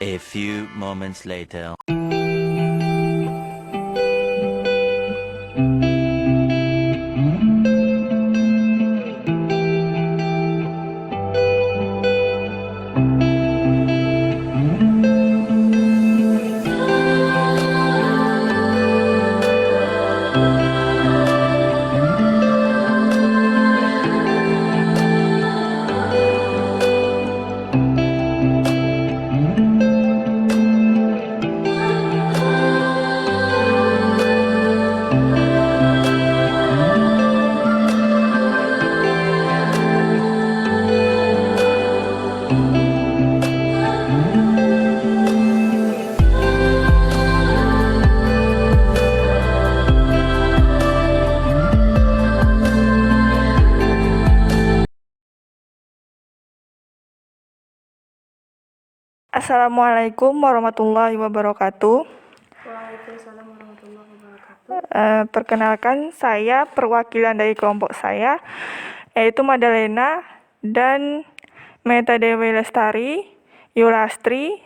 A few moments later. Assalamualaikum warahmatullahi wabarakatuh. Waalaikumsalam warahmatullahi wabarakatuh. Perkenalkan, saya perwakilan dari kelompok saya, yaitu Madalena dan Meta Dewi Lestari, Yulastri,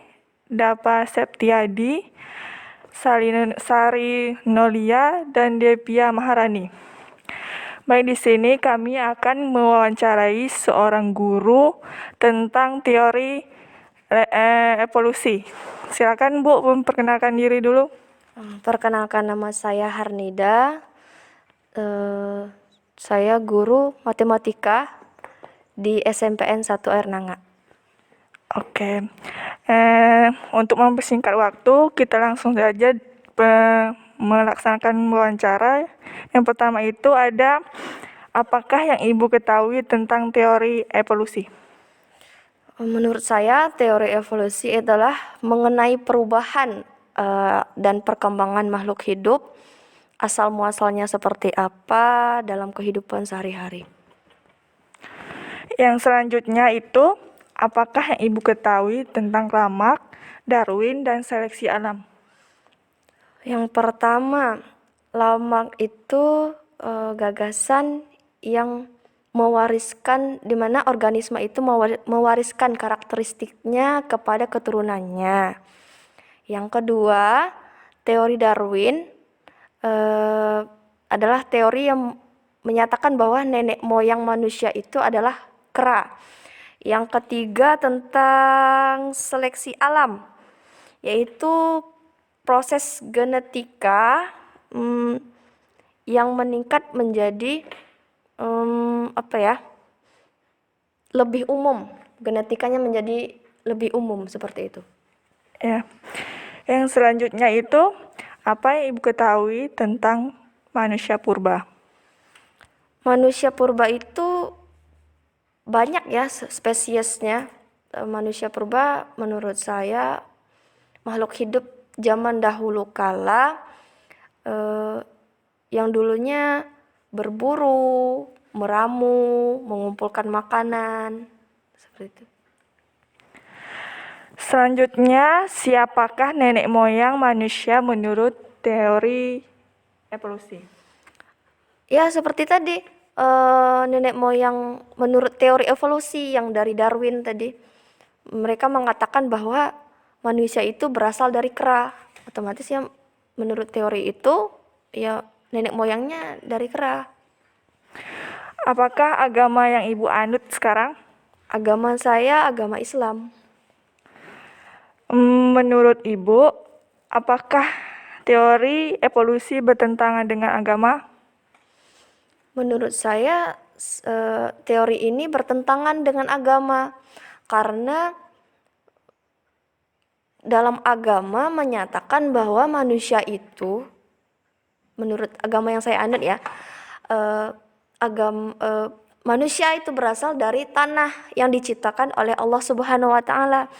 Dapa Septiadi, Sari Nolia, dan Devia Maharani. Baik, di sini kami akan mewawancarai seorang guru tentang teori evolusi. Silakan Bu, memperkenalkan diri dulu. Perkenalkan, nama saya Harnida. Saya guru matematika di SMPN 1 Air Nanga. Oke. Untuk mempersingkat waktu, kita langsung saja melaksanakan wawancara. Yang pertama itu ada, apakah yang Ibu ketahui tentang teori evolusi? Menurut saya, teori evolusi adalah mengenai perubahan dan perkembangan makhluk hidup, asal muasalnya seperti apa dalam kehidupan sehari-hari. Yang selanjutnya itu, apakah yang Ibu ketahui tentang Lamarck, Darwin, dan seleksi alam? Yang pertama, Lamarck itu gagasan yang mewariskan, di mana organisme itu mewariskan karakteristiknya kepada keturunannya. Yang kedua, teori Darwin adalah teori yang menyatakan bahwa nenek moyang manusia itu adalah kera. Yang ketiga, tentang seleksi alam, yaitu proses genetika yang meningkat menjadi lebih umum, genetikanya menjadi lebih umum seperti itu. Ya. Yang selanjutnya itu, apa yang Ibu ketahui tentang manusia purba? Manusia purba itu banyak ya spesiesnya. Manusia purba menurut saya makhluk hidup zaman dahulu kala yang dulunya berburu, meramu, mengumpulkan makanan, seperti itu. Selanjutnya, siapakah nenek moyang manusia menurut teori evolusi? Ya, seperti tadi, nenek moyang menurut teori evolusi yang dari Darwin tadi, mereka mengatakan bahwa manusia itu berasal dari kera. Otomatis ya, menurut teori itu, ya nenek moyangnya dari kera. Apakah agama yang Ibu anut sekarang? Agama saya agama Islam. Menurut Ibu, apakah teori evolusi bertentangan dengan agama? Menurut saya teori ini bertentangan dengan agama, karena dalam agama menyatakan bahwa manusia itu, menurut agama yang saya anut ya, manusia itu berasal dari tanah yang diciptakan oleh Allah Subhanahu wa Ta'ala.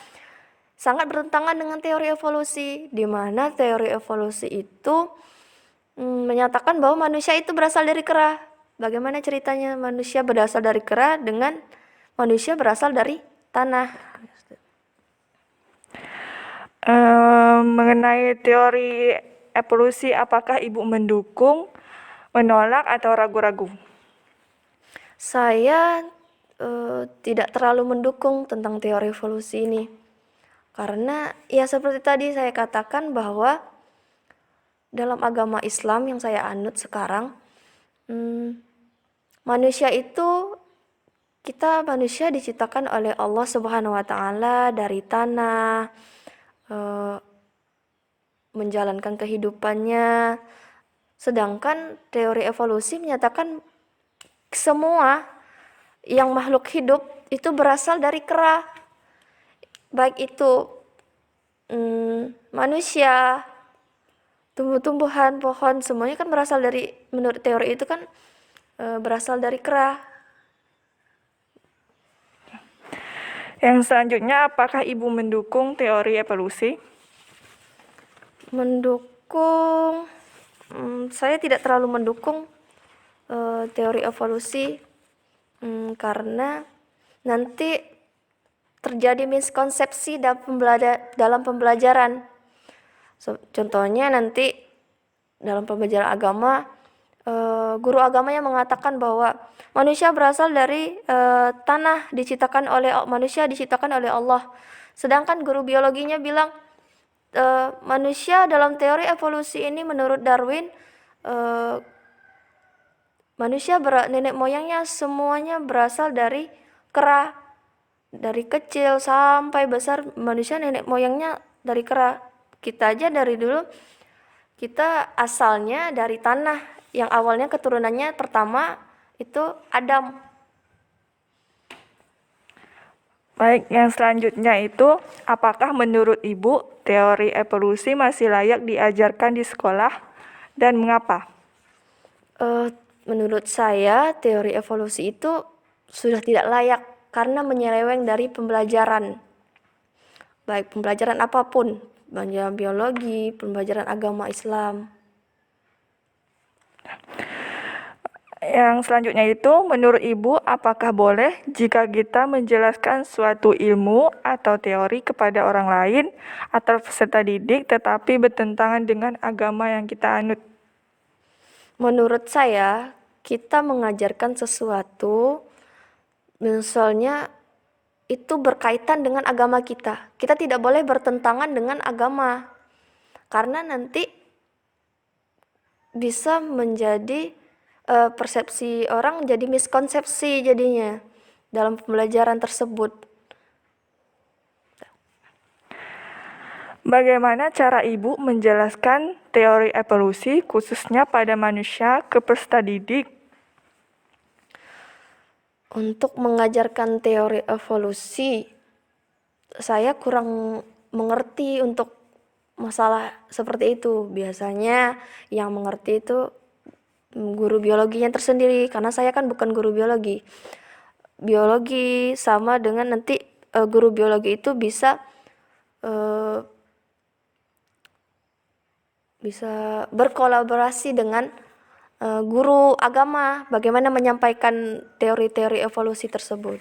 Sangat bertentangan dengan teori evolusi, di mana teori evolusi itu menyatakan bahwa manusia itu berasal dari kera. Bagaimana ceritanya manusia berasal dari kera dengan manusia berasal dari tanah? Mengenai teori evolusi, apakah Ibu mendukung, menolak, atau ragu-ragu? Saya tidak terlalu mendukung tentang teori evolusi ini, Karena ya seperti tadi saya katakan bahwa dalam agama Islam yang saya anut sekarang, manusia itu kita manusia diciptakan oleh Allah Subhanahu wa taala dari tanah, menjalankan kehidupannya. Sedangkan teori evolusi menyatakan semua yang makhluk hidup itu berasal dari kera. Baik itu manusia, tumbuh-tumbuhan, pohon, semuanya kan berasal dari, menurut teori itu kan berasal dari kera. Yang selanjutnya, apakah Ibu mendukung teori evolusi? Mendukung, saya tidak terlalu mendukung teori evolusi, karena nanti terjadi miskonsepsi dalam pembelajaran. Contohnya nanti dalam pembelajaran agama, guru agamanya mengatakan bahwa manusia berasal dari tanah, manusia diciptakan oleh Allah. Sedangkan guru biologinya bilang manusia dalam teori evolusi ini menurut Darwin, manusia nenek moyangnya semuanya berasal dari kera. Dari kecil sampai besar manusia nenek moyangnya dari kera. Kita aja dari dulu, kita asalnya dari tanah, yang awalnya keturunannya pertama itu Adam. Baik, yang selanjutnya itu, apakah menurut Ibu teori evolusi masih layak diajarkan di sekolah dan mengapa? Menurut saya teori evolusi itu sudah tidak layak karena menyeleweng dari pembelajaran. Baik pembelajaran apapun, pembelajaran biologi, pembelajaran agama Islam. Yang selanjutnya itu, menurut Ibu, apakah boleh jika kita menjelaskan suatu ilmu atau teori kepada orang lain atau peserta didik tetapi bertentangan dengan agama yang kita anut? Menurut saya, kita mengajarkan sesuatu, misalnya itu berkaitan dengan agama kita. Kita tidak boleh bertentangan dengan agama, karena nanti bisa menjadi persepsi orang jadi miskonsepsi jadinya dalam pembelajaran tersebut. Bagaimana cara Ibu menjelaskan teori evolusi khususnya pada manusia ke peserta didik? Untuk mengajarkan teori evolusi, saya kurang mengerti untuk masalah seperti itu. Biasanya yang mengerti itu guru biologinya tersendiri, karena saya kan bukan guru biologi. Biologi sama dengan nanti guru biologi itu bisa berkolaborasi dengan guru agama, bagaimana menyampaikan teori-teori evolusi tersebut.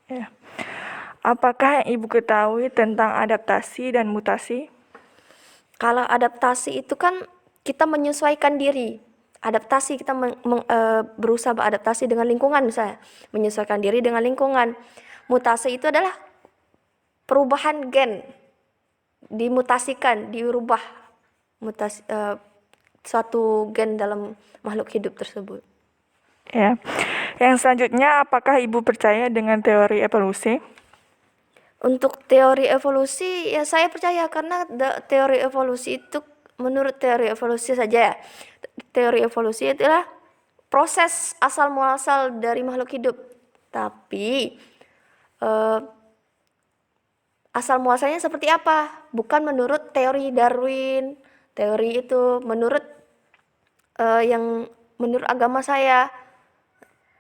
Ya. Apakah yang Ibu ketahui tentang adaptasi dan mutasi? Kalau adaptasi itu kan kita menyesuaikan diri. Adaptasi kita berusaha beradaptasi dengan lingkungan, misalnya menyesuaikan diri dengan lingkungan. Mutasi itu adalah perubahan gen, dimutasikan, dirubah suatu gen dalam makhluk hidup tersebut. Ya. Yang selanjutnya, apakah Ibu percaya dengan teori evolusi? Untuk teori evolusi, ya saya percaya, karena teori evolusi itu, menurut teori evolusi saja ya, teori evolusi adalah proses asal muasal dari makhluk hidup. Tapi asal muasalnya seperti apa? Bukan menurut teori Darwin, teori itu menurut yang menurut agama saya.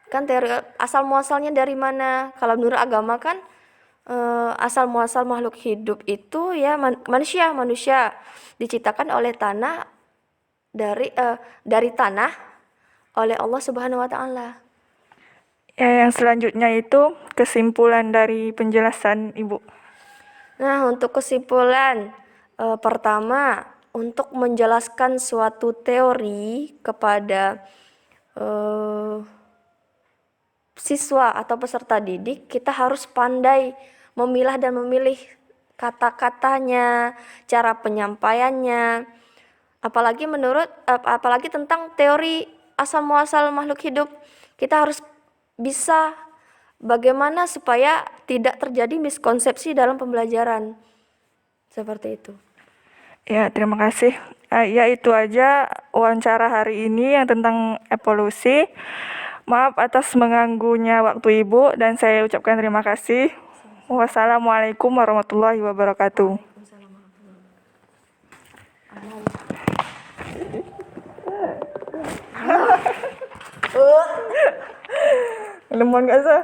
Kan teori asal muasalnya dari mana? Kalau menurut agama kan asal muasal makhluk hidup itu ya manusia diciptakan oleh tanah, dari tanah oleh Allah Subhanahu wa taala. Ya, yang selanjutnya itu kesimpulan dari penjelasan Ibu. Nah, untuk kesimpulan, pertama, untuk menjelaskan suatu teori kepada siswa atau peserta didik, kita harus pandai memilah dan memilih kata-katanya, cara penyampaiannya. Apalagi tentang teori asal muasal makhluk hidup. Kita harus bisa bagaimana supaya tidak terjadi miskonsepsi dalam pembelajaran. Seperti itu. Ya, terima kasih. Ya, itu aja wawancara hari ini yang tentang evolusi. Maaf atas mengganggunya waktu Ibu dan saya ucapkan terima kasih. Wassalamualaikum warahmatullahi wabarakatuh. Lemon gak sih?